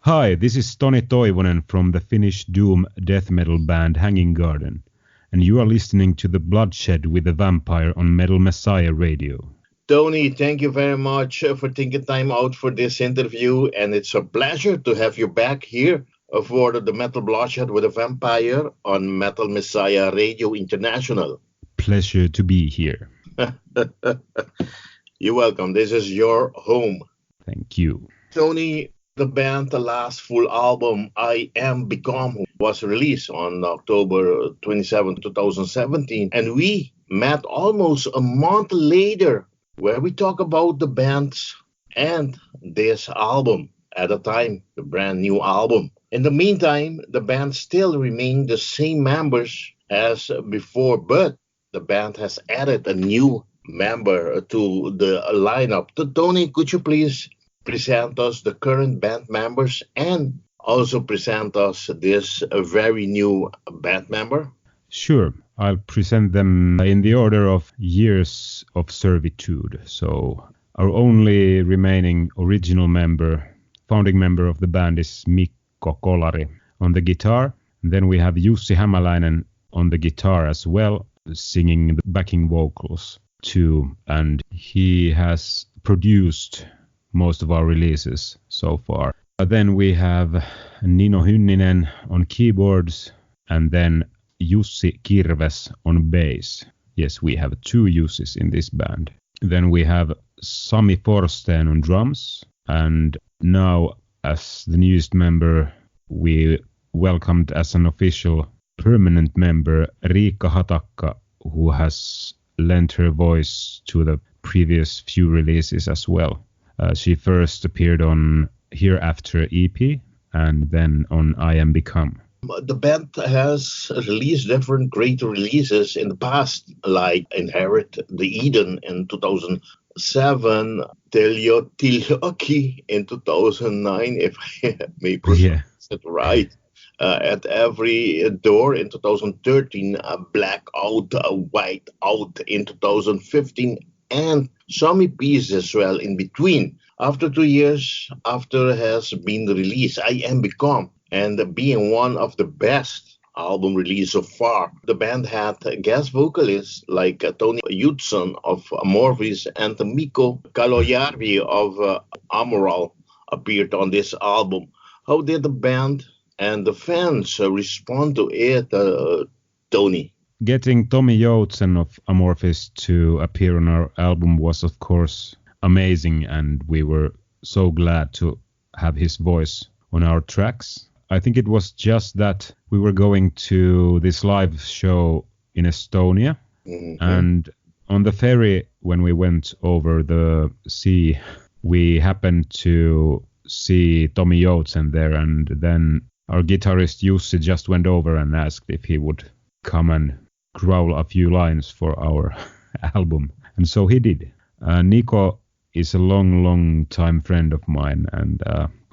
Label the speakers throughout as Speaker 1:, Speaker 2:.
Speaker 1: Hi, this is Toni Toivonen from the Finnish doom death metal band Hanging Garden, and you are listening to The Bloodshed with the Vampire on Metal Messiah Radio.
Speaker 2: Toni, thank you very much for taking time out for this interview, and it's a pleasure to have you back here for the Metal Bloodshed with a Vampire on Metal Messiah Radio International.
Speaker 1: Pleasure to be here.
Speaker 2: You're welcome. This is your home.
Speaker 1: Thank you.
Speaker 2: Toni, the band's last full album, I Am Become, was released on October 27, 2017, and we met almost a month later where we talk about the bands and this album at the time, the brand new album. In the meantime, the band still remained the same members as before, but the band has added a new member to the lineup. Toni, could you please present us the current band members and also present us this very new band member?
Speaker 1: Sure. I'll present them in the order of years of servitude. So our only remaining original member, founding member of the band is Mikko Kolari on the guitar. And then we have Jussi Hämäläinen on the guitar as well, singing the backing vocals too. And he has produced most of our releases so far. Then we have Nino Hynninen on keyboards, and then Jussi Kirves on bass. Yes, we have two Jussis in this band. Then we have Sami Forsstén on drums, and now as the newest member, we welcomed as an official permanent member Riikka Hatakka, who has lent her voice to the previous few releases as well. She first appeared on Hereafter EP and then on I Am Become.
Speaker 2: The band has released different great releases in the past, like Inherit the Eden in 2007, Tiljoki in 2009, if I may pronounce it right. At Every Door in 2013, Black Out, White Out in 2015, and some EPs as well in between. After 2 years after has been released, I Am Become, and being one of the best album released so far. The band had guest vocalists like Toni Toivonen of Amorphis and Mikko Kolari of Amoral appeared on this album. How did the band and the fans respond to it, Toni?
Speaker 1: Getting Toni Toivonen of Amorphis to appear on our album was, of course, amazing, and we were so glad to have his voice on our tracks. I think it was just that we were going to this live show in Estonia, and on the ferry when we went over the sea, we happened to see Toni Toivonen there, and then our guitarist Jussi just went over and asked if he would come and growl a few lines for our album, and so he did. Nico is a long time friend of mine, and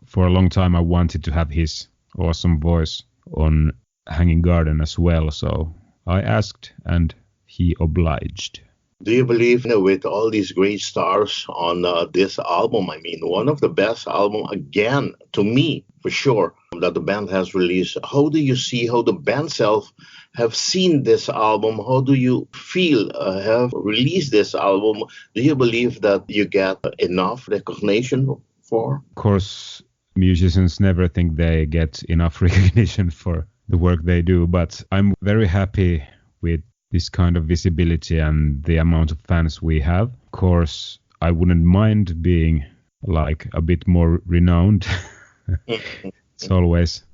Speaker 1: for a long time I wanted to have his awesome voice on Hanging Garden as well, so I asked and he obliged.
Speaker 2: Do you believe with all these great stars on this album, I mean, one of the best albums again, to me, for sure, that the band has released, how do you see how the band self have seen this album? How do you feel have released this album? Do you believe that you get enough recognition for?
Speaker 1: Of course, musicians never think they get enough recognition for the work they do, but I'm very happy with this kind of visibility and the amount of fans we have. Of course, I wouldn't mind being like a bit more renowned. It's always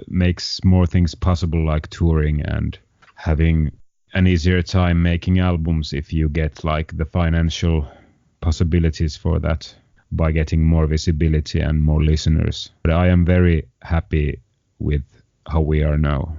Speaker 1: makes more things possible, like touring and having an easier time making albums if you get like the financial possibilities for that by getting more visibility and more listeners. But I am very happy with how we are now.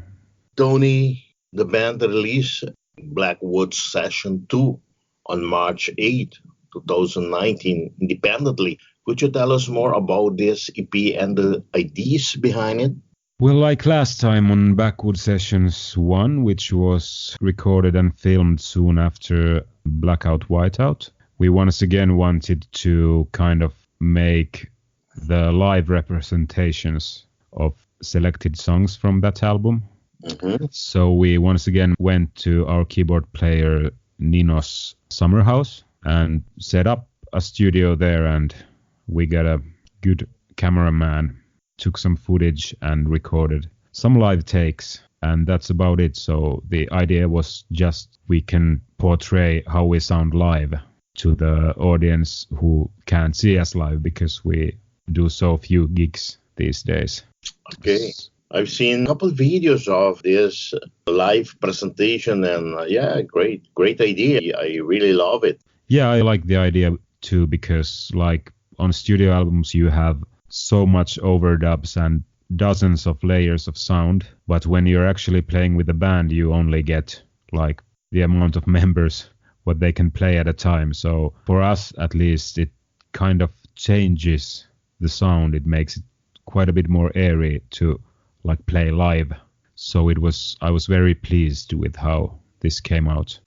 Speaker 2: Toni, the band released Blackwood Session 2 on March 8, 2019, independently. Could you tell us more about this EP and the ideas behind it?
Speaker 1: Well, like last time on Blackwood Sessions 1, which was recorded and filmed soon after Blackout Whiteout, we once again wanted to kind of make the live representations of selected songs from that album.
Speaker 2: Mm-hmm.
Speaker 1: So we once again went to our keyboard player Nino's summer house and set up a studio there, and we got a good cameraman, took some footage and recorded some live takes, and that's about it. So the idea was just we can portray how we sound live to the audience who can't see us live because we do so few gigs these days.
Speaker 2: Okay. I've seen a couple videos of this live presentation, and yeah, great idea. I really love it.
Speaker 1: Yeah, I like the idea too, because like on studio albums you have so much overdubs and dozens of layers of sound, but when you're actually playing with a band you only get like the amount of members what they can play at a time. So for us at least it kind of changes the sound. It makes it quite a bit more airy to like play live. So I was very pleased with how this came out.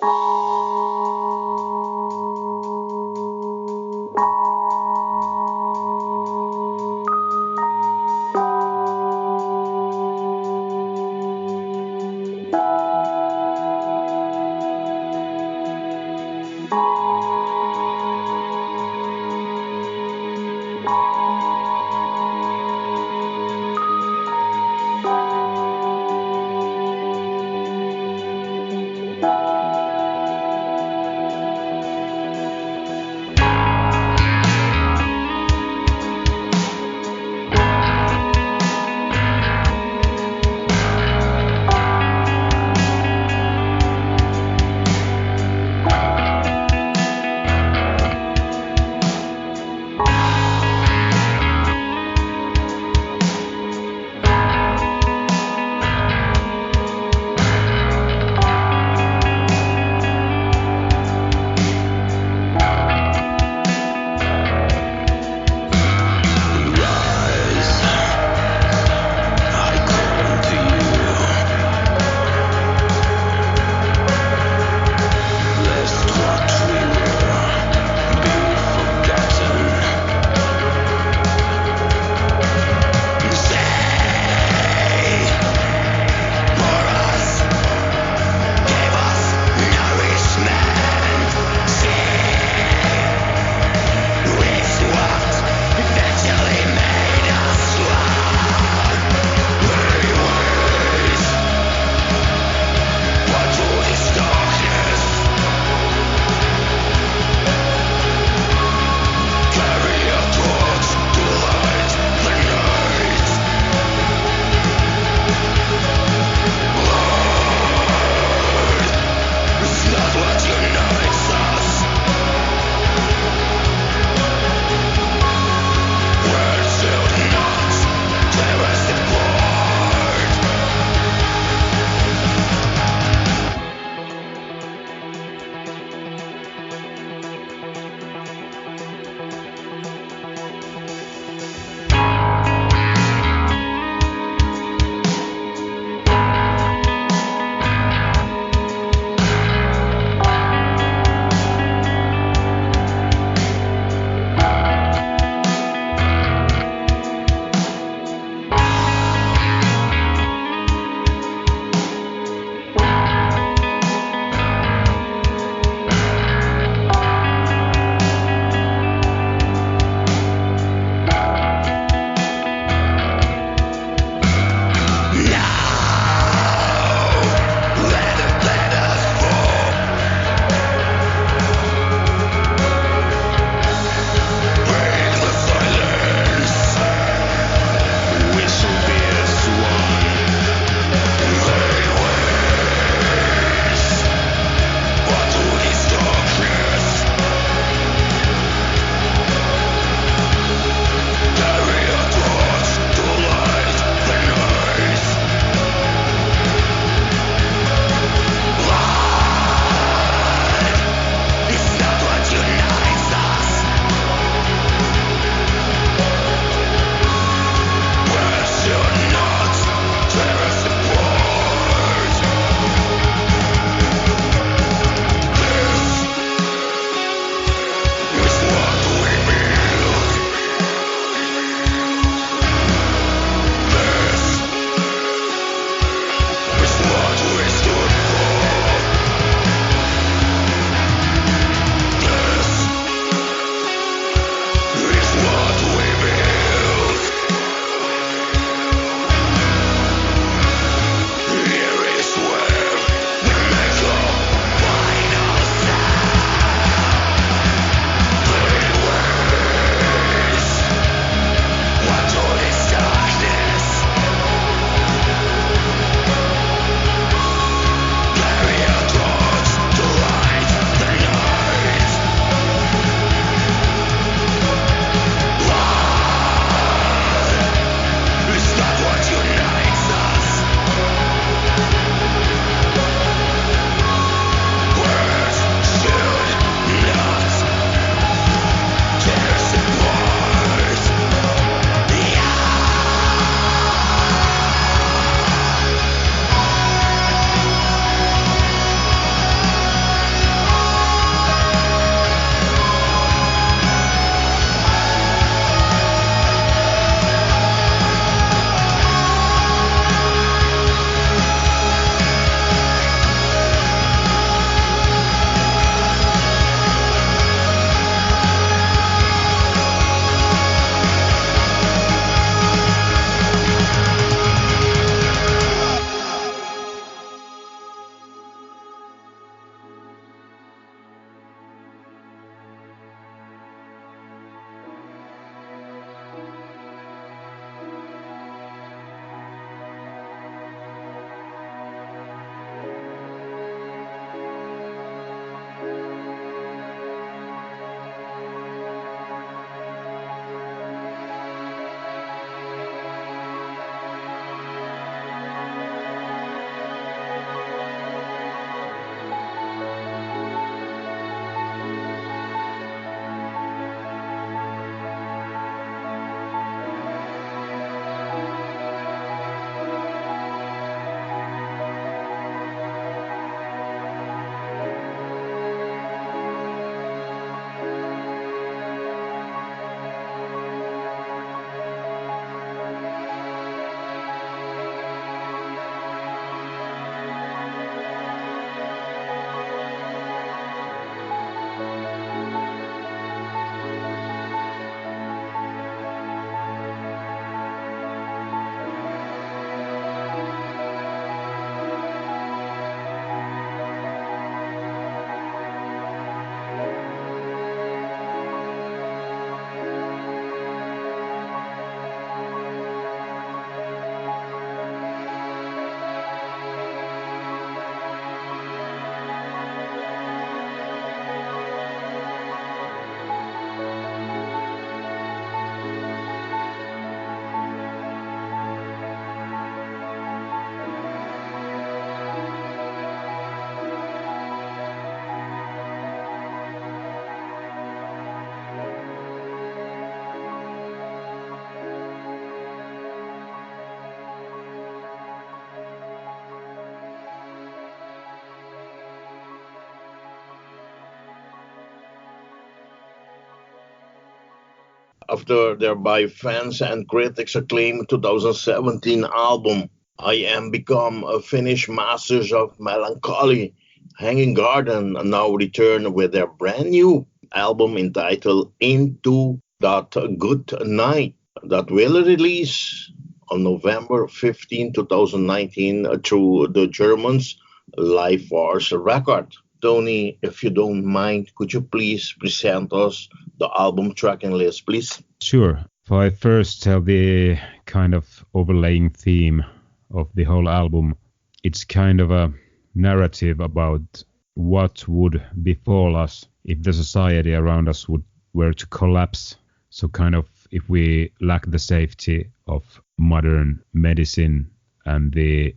Speaker 2: after their by fans and critics acclaimed 2017 album, I Am Become a Finnish Masters of Melancholy, Hanging Garden now return with their brand new album entitled Into That Good Night that will release on November 15, 2019 through the Germans LIFEFORCE Records. Toni, if you don't mind, could you please present us the album tracking list, please?
Speaker 1: Sure. If I first tell the kind of overlaying theme of the whole album, it's kind of a narrative about what would befall us if the society around us were to collapse. So kind of if we lack the safety of modern medicine and the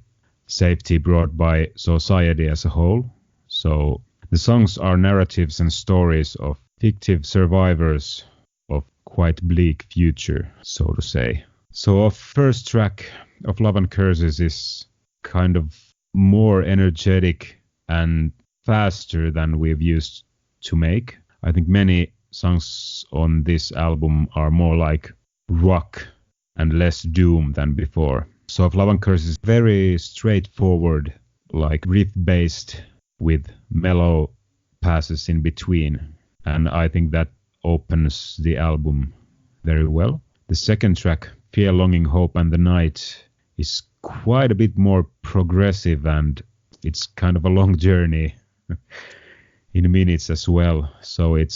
Speaker 1: safety brought by society as a whole. So the songs are narratives and stories of fictive survivors of quite bleak future, so to say. So our first track of Love and Curses is kind of more energetic and faster than we've used to make. I think many songs on this album are more like rock and less doom than before. So Love and Curses is very straightforward, like riff-based with mellow passes in between. And I think that opens the album very well. The second track, Fear, Longing, Hope and the Night, is quite a bit more progressive, and it's kind of a long journey in minutes as well. So it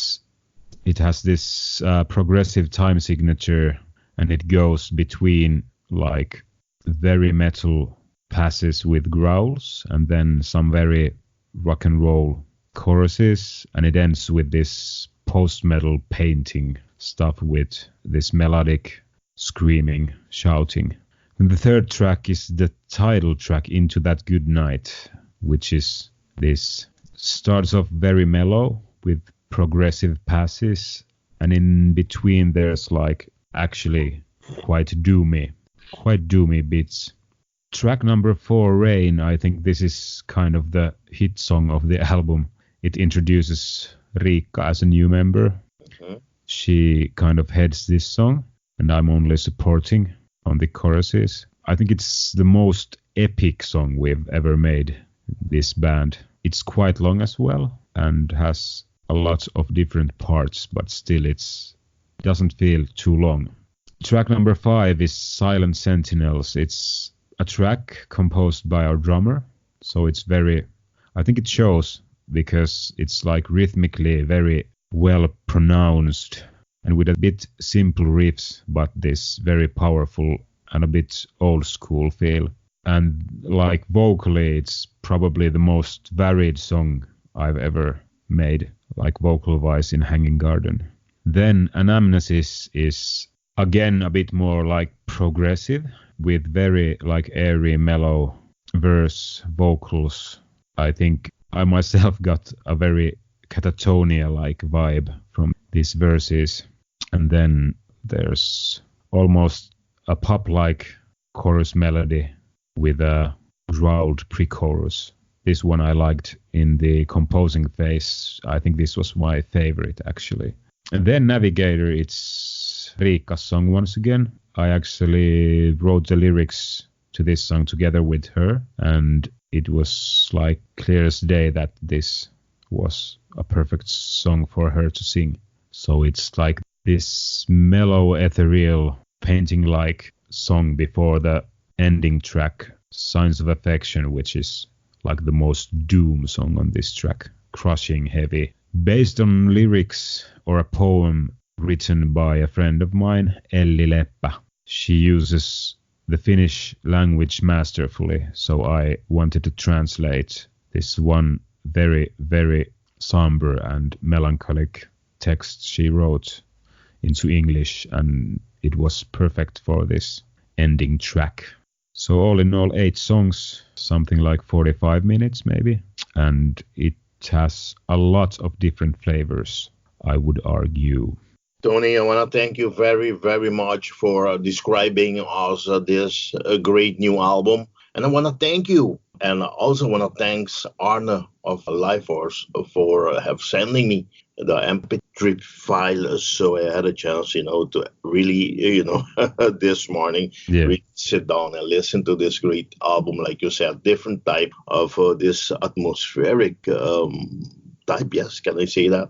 Speaker 1: has this progressive time signature, and it goes between like very metal passes with growls and then some very rock and roll choruses, and it ends with this post-metal painting stuff with this melodic screaming, shouting. And the third track is the title track, Into That Good Night, which is this, starts off very mellow with progressive passes, and in between there's like actually quite doomy beats. Track number 4, Rain, I think this is kind of the hit song of the album. It introduces Riikka as a new member. She kind of heads this song, and I'm only supporting on the choruses. I think it's the most epic song we've ever made, this band. It's quite long as well, and has a lot of different parts, but still it doesn't feel too long. Track number 5 is Silent Sentinels. It's a track composed by our drummer, so it's I think it shows because it's like rhythmically very well pronounced and with a bit simple riffs, but this very powerful and a bit old school feel. And like vocally, it's probably the most varied song I've ever made, like vocal wise, in Hanging Garden. Then Anamnesis is again a bit more like progressive with very like airy, mellow verse vocals. I think I myself got a very Catatonia-like vibe from these verses. And then there's almost a pop-like chorus melody with a growled pre-chorus. This one I liked in the composing phase. I think this was my favorite, actually. And then Navigator, it's Riikka's song once again. I actually wrote the lyrics to this song together with her, and it was like clear as day that this was a perfect song for her to sing. So it's like this mellow, ethereal, painting-like song before the ending track, Signs of Affection, which is like the most doom song on this track, crushing, heavy, based on lyrics or a poem written by a friend of mine, Elli Leppä. She uses the Finnish language masterfully, so I wanted to translate this one very, very somber and melancholic text she wrote into English, and it was perfect for this ending track. So all in all, 8 songs, something like 45 minutes maybe, and it has a lot of different flavors, I would argue.
Speaker 2: Toni, I want to thank you very, very much for describing us this great new album. And I want to thank you. And I also want to thank Arne of LIFEFORCE for sending me the MP3 trip file, so I had a chance, to really, this morning, really sit down and listen to this great album, like you said, different type of this atmospheric type, yes, can I say that,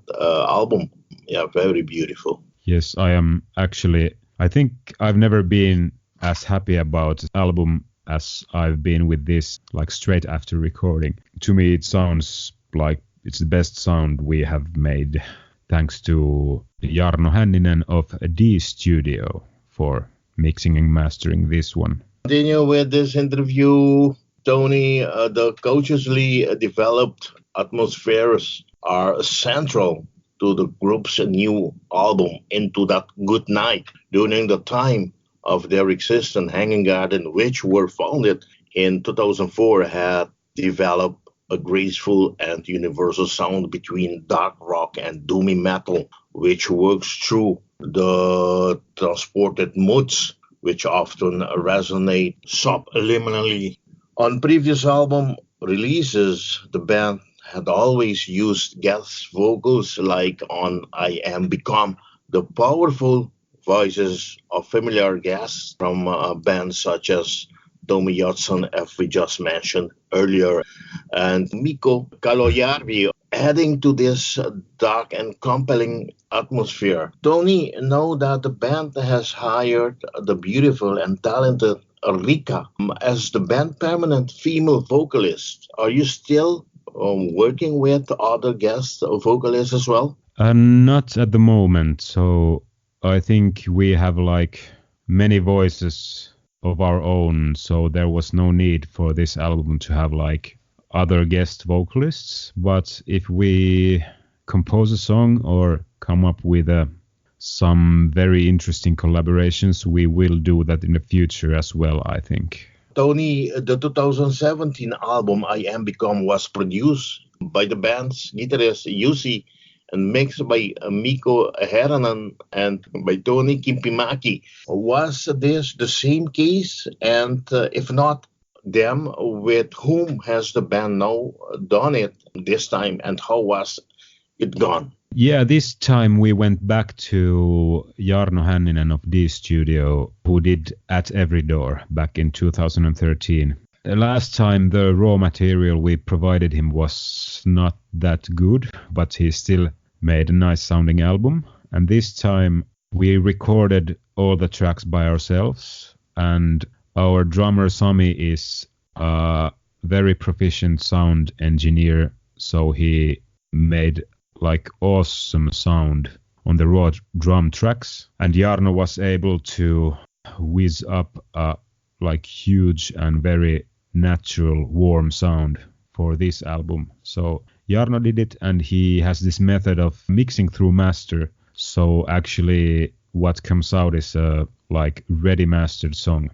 Speaker 2: album. Yeah, very beautiful.
Speaker 1: Yes, I think I've never been as happy about the album as I've been with this, like straight after recording. To me, it sounds like it's the best sound we have made, thanks to Jarno Hänninen of D Studio for mixing and mastering this one.
Speaker 2: Continue with this interview, Toni. The consciously developed atmospheres are central to the group's new album, Into That Good Night. During the time of their existence, Hanging Garden, which were founded in 2004, had developed a graceful and universal sound between dark rock and doomy metal, which works through the transported moods, which often resonate subliminally. On previous album releases, the band had always used guest vocals, like on I Am Become, the powerful voices of familiar guests from bands such as Doomy Jotson, as we just mentioned earlier, and Mikko Kalojärvi, adding to this dark and compelling atmosphere. Toni, know that the band has hired the beautiful and talented Riikka as the band permanent female vocalist. Are you still working with other guest vocalists as well?
Speaker 1: Not at the moment. So I think we have like many voices of our own, so there was no need for this album to have like other guest vocalists. But if we compose a song or come up with some very interesting collaborations, we will do that in the future as well, I think.
Speaker 2: Toni, the 2017 album I Am Become was produced by the band's guitarist Jussi and mixed by Mikko Herranen and by Toni Kimpimäki. Was this the same case? And if not them, with whom has the band now done it this time, and how was it gone?
Speaker 1: Yeah, this time we went back to Jarno Hänninen of D Studio, who did At Every Door back in 2013. Last time the raw material we provided him was not that good, but he still made a nice sounding album. And this time we recorded all the tracks by ourselves, and our drummer Sami is a very proficient sound engineer, so he made like awesome sound on the raw drum tracks, and Jarno was able to whiz up a like huge and very natural warm sound for this album. So Jarno did it, and he has this method of mixing through master, so actually what comes out is a like ready mastered song.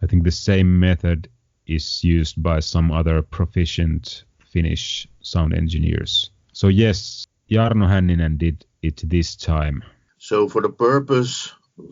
Speaker 1: I think the same method is used by some other proficient Finnish sound engineers. So yes, Jarno Hänninen did it this time.
Speaker 2: So for the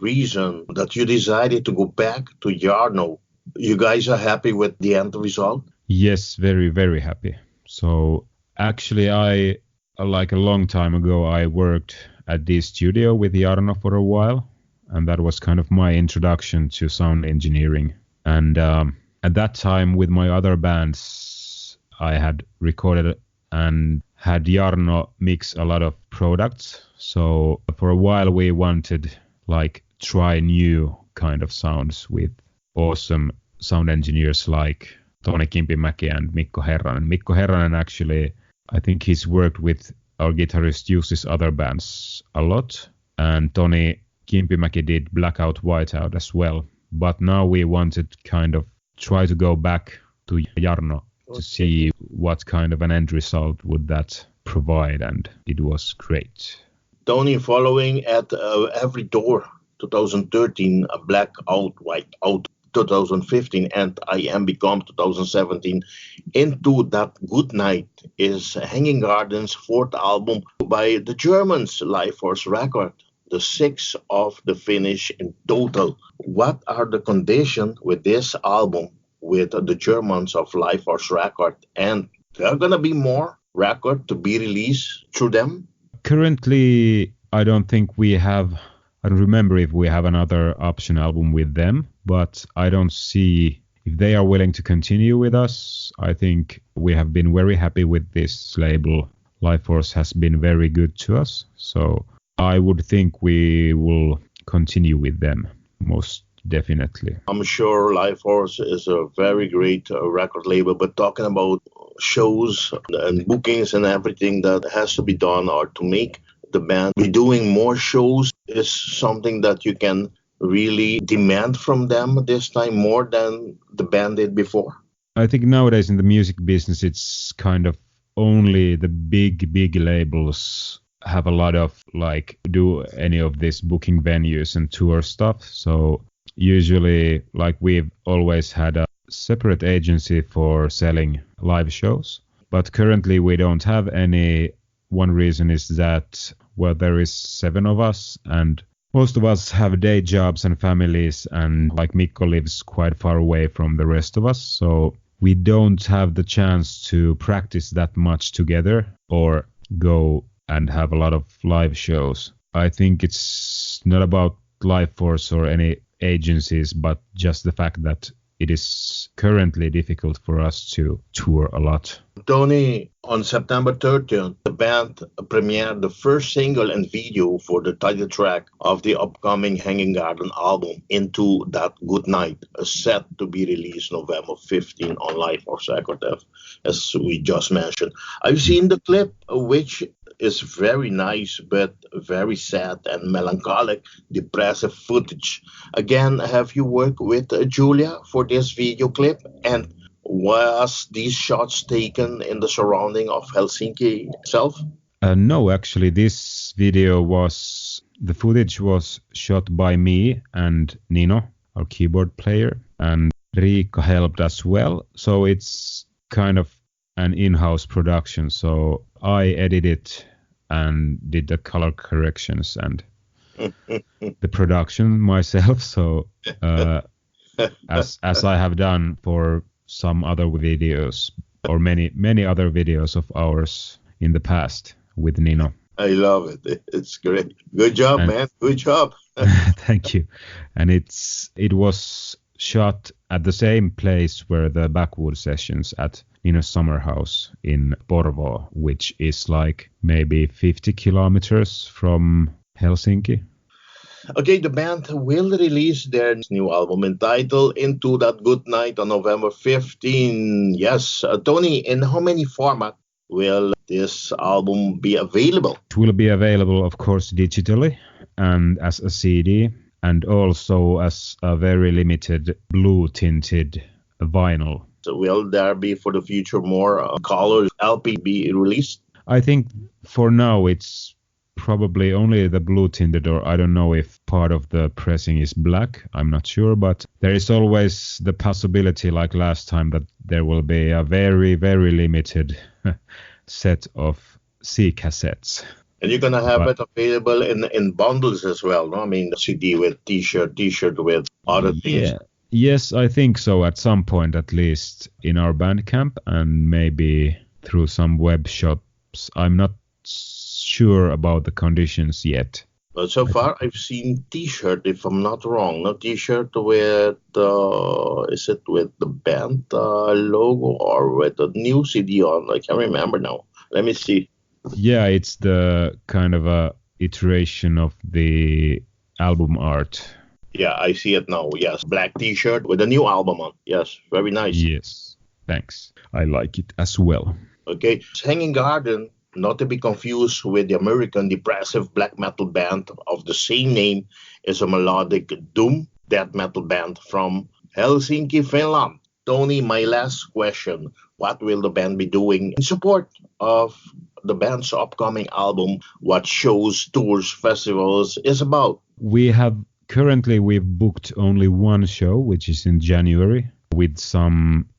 Speaker 2: reason that you decided to go back to Jarno, you guys are happy with the end result?
Speaker 1: Yes, very, very happy. So actually I, like a long time ago, I worked at this studio with Jarno for a while, and that was kind of my introduction to sound engineering. And at that time with my other bands, I had recorded and had Jarno mix a lot of products. So for a while we wanted like try new kind of sounds with awesome sound engineers like Toni Kimpimäki and Mikko Herranen. Mikko Herranen actually, I think he's worked with our guitarist Jussi's other bands a lot, and Toni Kimpimäki did Blackout Whiteout as well. But now we wanted kind of try to go back to Jarno to see what kind of an end result would that provide, and it was great.
Speaker 2: Toni, following At Every Door 2013, Blackout Whiteout 2015, and I Am Become 2017, Into That Good Night is Hanging Garden's fourth album by the Germans LIFEFORCE Records, the sixth of the Finnish in total. What are the conditions with this album with the Germans of LIFEFORCE Records, and there are going to be more records to be released through them?
Speaker 1: Currently, I don't think we have, I don't remember if we have another option album with them, but I don't see if they are willing to continue with us. I think we have been very happy with this label. LIFEFORCE has been very good to us. So I would think we will continue with them, most definitely.
Speaker 2: I'm sure LIFEFORCE is a very great record label, but talking about shows and bookings and everything that has to be done or to make the band be doing more shows is something that you can really demand from them this time more than the band did before.
Speaker 1: I think nowadays in the music business, it's kind of only the big labels have a lot of like do any of this booking venues and tour stuff. So usually like we've always had a separate agency for selling live shows, but currently we don't have any. One reason is that, well, there is 7 of us and most of us have day jobs and families, and like Mikko lives quite far away from the rest of us. So we don't have the chance to practice that much together or go and have a lot of live shows. I think it's not about LIFEFORCE or any agencies, but just the fact that it is currently difficult for us to tour a lot.
Speaker 2: Toni, on September 30th, the band premiered the first single and video for the title track of the upcoming Hanging Garden album, Into That Good Night, set to be released November 15 on LIFEFORCE Records, as we just mentioned. I've seen the clip, which is very nice, but very sad and melancholic, depressive footage. Again, have you worked with Julia for this video clip? And was these shots taken in the surrounding of Helsinki itself?
Speaker 1: No, actually, this video the footage was shot by me and Nino, our keyboard player, and Riikka helped as well. So it's kind of an in-house production. So I edited and did the color corrections and the production myself. So as I have done for some other videos or many other videos of ours in the past with Nino.
Speaker 2: I love it. It's great. Good job, man. Good job.
Speaker 1: Thank you. And it was shot at the same place where the Backwood sessions at Nino's summer house in Porvoo, which is like maybe 50 kilometers from Helsinki.
Speaker 2: Okay, the band will release their new album entitled Into That Good Night on November 15. Yes, Toni, in how many formats will this album be available?
Speaker 1: It will be available, of course, digitally and as a CD, and also as a very limited blue-tinted vinyl.
Speaker 2: So will there be for the future more colors LP be released?
Speaker 1: I think for now it's probably only the blue tinted, or I don't know if part of the pressing is black. I'm not sure, but there is always the possibility, like last time, that there will be a very, very limited set of C cassettes.
Speaker 2: And you're going to have it available in bundles as well, no? I mean, CD with T-shirt with other things.
Speaker 1: Yeah. Yes, I think so, at some point at least in our Bandcamp and maybe through some web shops. I'm not sure about the conditions yet.
Speaker 2: But so far I've seen T-shirt, if I'm not wrong. No T-shirt with, is it with the band logo or with the new CD on? I can't remember now. Let me see.
Speaker 1: Yeah, it's the kind of a iteration of the album art.
Speaker 2: Yeah, I see it now. Yes, black T-shirt with a new album on. Yes, very nice.
Speaker 1: Yes, thanks. I like it as well.
Speaker 2: Okay, Hanging Garden, not to be confused with the American Depressive Black Metal band of the same name, is a Melodic Doom death metal band from Helsinki, Finland. Toni, my last question. What will the band be doing in support of the band's upcoming album? What shows, tours, festivals is about?
Speaker 1: Currently we've booked only one show, which is in January, with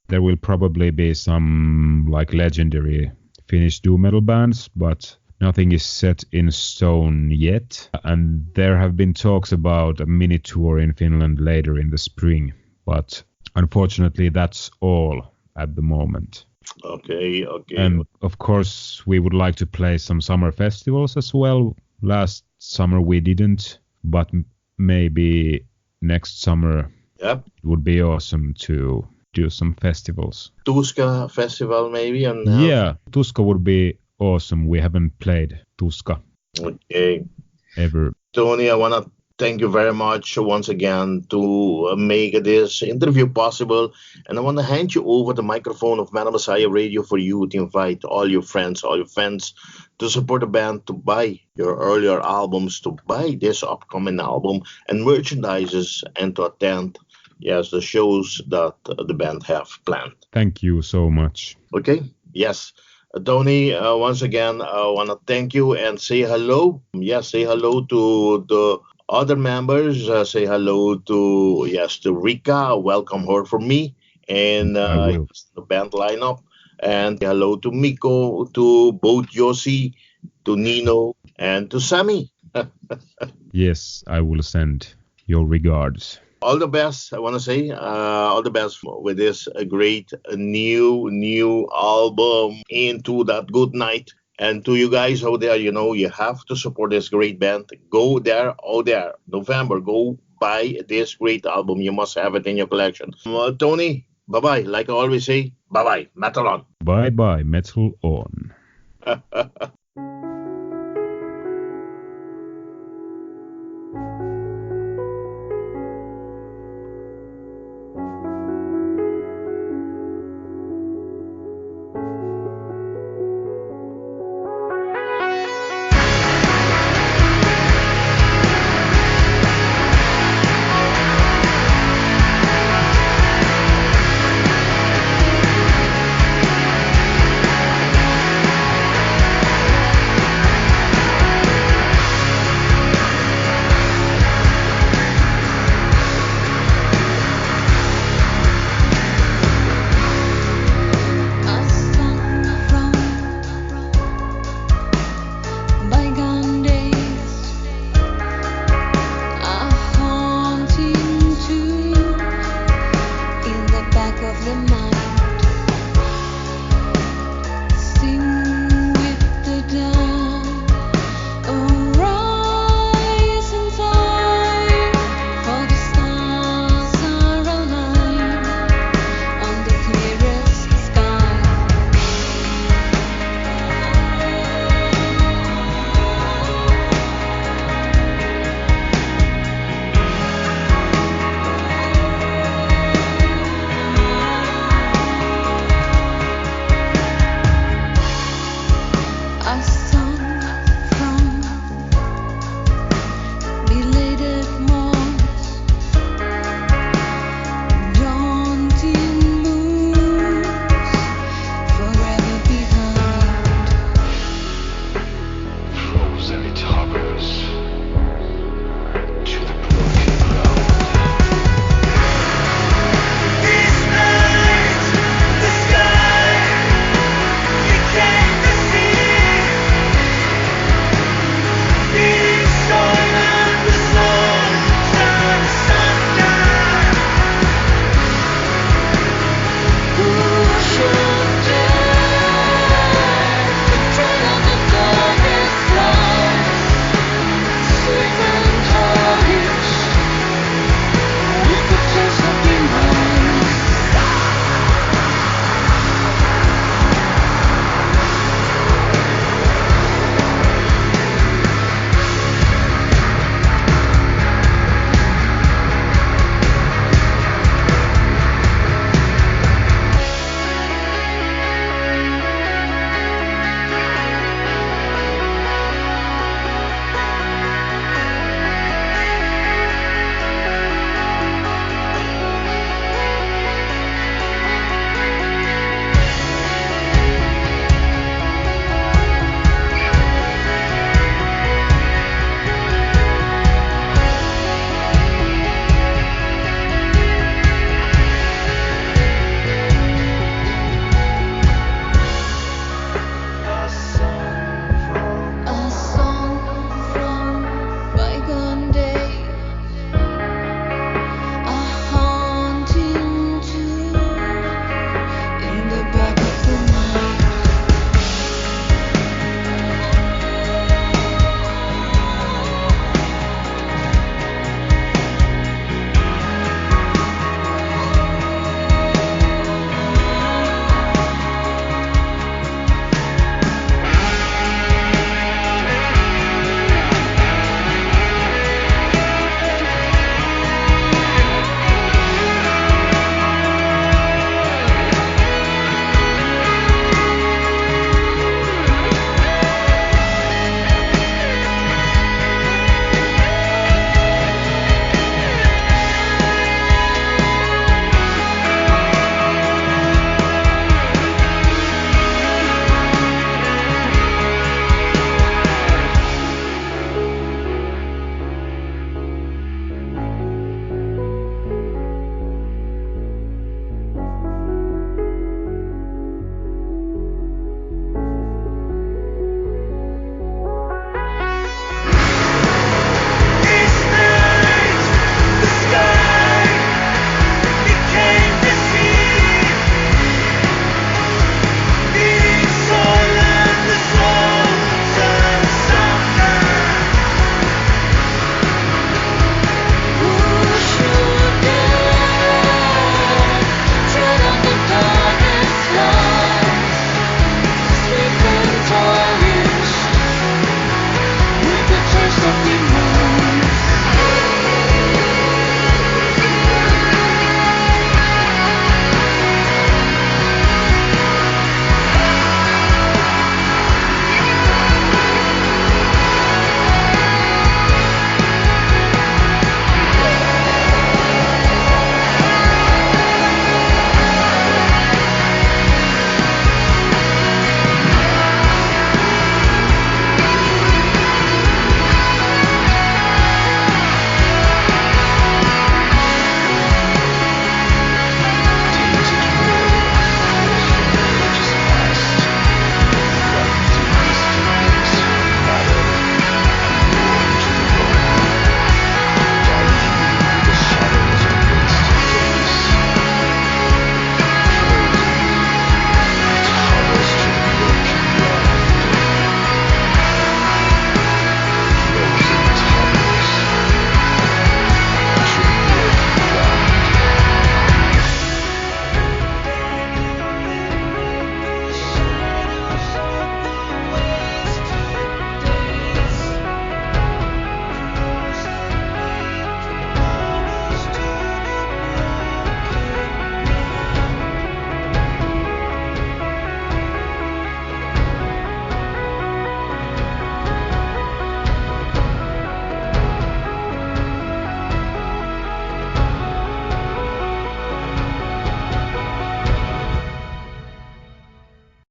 Speaker 1: there will probably be some like legendary Finnish doom metal bands, but nothing is set in stone yet. And there have been talks about a mini tour in Finland later in the spring, but unfortunately that's all at the moment.
Speaker 2: Okay.
Speaker 1: And of course we would like to play some summer festivals as well, Last summer we didn't, but maybe next summer
Speaker 2: Yep.
Speaker 1: it would be awesome to do some festivals.
Speaker 2: Tuska Festival maybe. And
Speaker 1: Yeah, Tuska would be awesome. We haven't played Tuska
Speaker 2: Okay.
Speaker 1: ever.
Speaker 2: Toni, I want to thank you very much once again to make this interview possible. And I want to hand you over the microphone of Madam Messiah Radio for you to invite all your friends, all your fans to support the band, to buy your earlier albums, to buy this upcoming album and merchandises, and to attend, yes, the shows that the band have planned.
Speaker 1: Thank you so much.
Speaker 2: Okay? Yes. Toni, once again, I want to thank you and say hello. Yes, say hello to the other members. Say hello to Riikka. Welcome her from me and
Speaker 1: I will.
Speaker 2: the band lineup. And hello to Mikko, to both Jussi, to Nino, and to Sami.
Speaker 1: Yes, I will send your regards.
Speaker 2: All the best, I want to say. All the best with this great new album, Into That Good Night. And to you guys out there, you have to support this great band. Go there, November. Go buy this great album. You must have it in your collection. Toni, bye-bye. Like I always say, bye-bye. Metal on.
Speaker 1: Bye-bye, metal on.